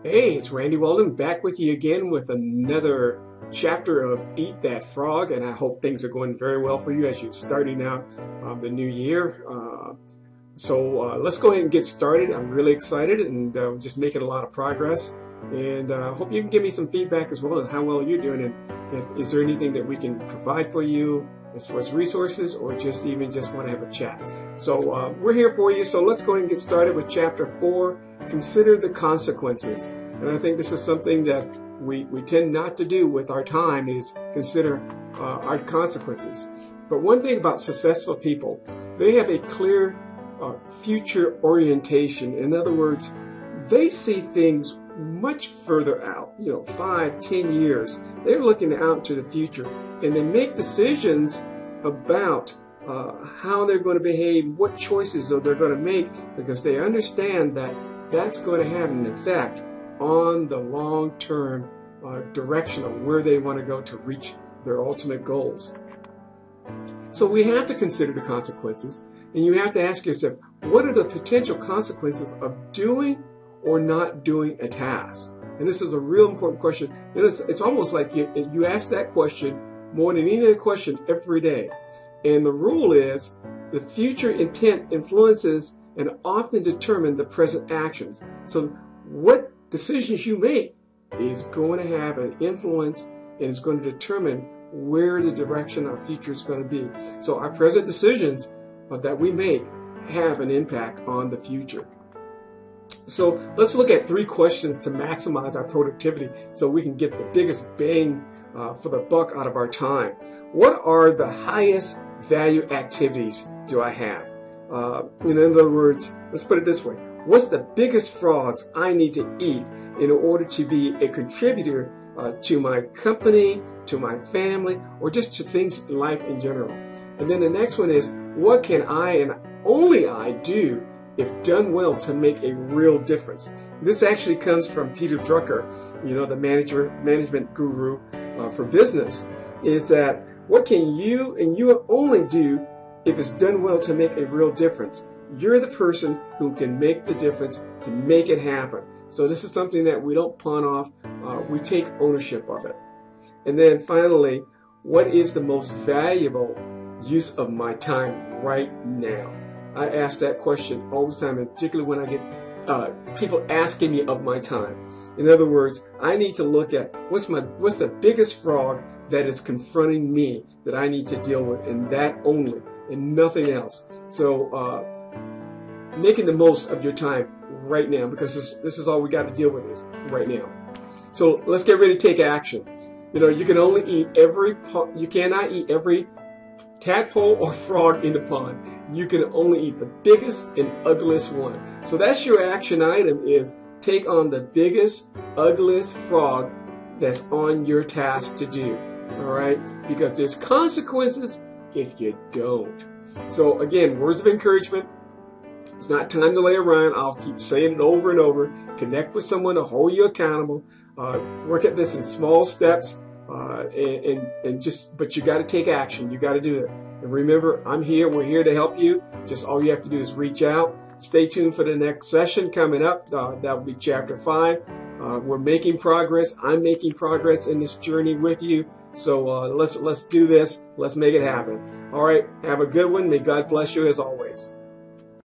Hey, it's Randy Walden back with you again with another chapter of Eat That Frog, and I hope things are going very well for you as you're starting out the new year. Let's go ahead and get started. I'm really excited and just making a lot of progress, and hope you can give me some feedback as well on how well you're doing, and is there anything that we can provide for you as far as resources, or just want to have a chat. So we're here for you, so let's go ahead and get started with chapter 4. Consider the consequences. And I think this is something that we tend not to do with our time, is consider our consequences. But one thing about successful people, they have a clear future orientation. In other words, they see things much further out, 5, 10 years. They're looking out to the future, and they make decisions about how they're going to behave, what choices they're going to make, because they understand that that's going to have an effect on the long-term direction of where they want to go to reach their ultimate goals. So we have to consider the consequences, and you have to ask yourself, what are the potential consequences of doing or not doing a task? And this is a real important question. And it's almost like you ask that question more than any other question every day. And the rule is the future intent influences and often determine the present actions. So what decisions you make is going to have an influence and is going to determine where the direction our future is going to be. So our present decisions that we make have an impact on the future. So let's look at 3 questions to maximize our productivity so we can get the biggest bang for the buck out of our time. What are the highest value activities do I have? In other words, let's put it this way. What's the biggest frogs I need to eat in order to be a contributor to my company, to my family, or just to things in life in general? And then the next one is, what can I and only I do if done well to make a real difference? This actually comes from Peter Drucker, the management guru for business, is that what can you and you only do if it's done well to make a real difference? You're the person who can make the difference to make it happen. So this is something that we don't pawn off. We take ownership of it. And then finally, what is the most valuable use of my time right now? I ask that question all the time, and particularly when I get people asking me of my time. In other words, I need to look at what's the biggest frog that is confronting me that I need to deal with, and that only, and nothing else. So making the most of your time right now, because this is all we got to deal with is right now. So let's get ready to take action. You can only eat you cannot eat every tadpole or frog in the pond. You can only eat the biggest and ugliest one. So that's your action item, is take on the biggest, ugliest frog that's on your task to do. All right? Because there's consequences if you don't. So again, words of encouragement. It's not time to lay around. I'll keep saying it over and over. Connect with someone to hold you accountable. Work at this in small steps. But you got to take action. You got to do it. And remember, I'm here. We're here to help you. Just all you have to do is reach out. Stay tuned for the next session coming up. That will be chapter 5. We're making progress. I'm making progress in this journey with you. So let's do this. Let's make it happen. All right. Have a good one. May God bless you as always.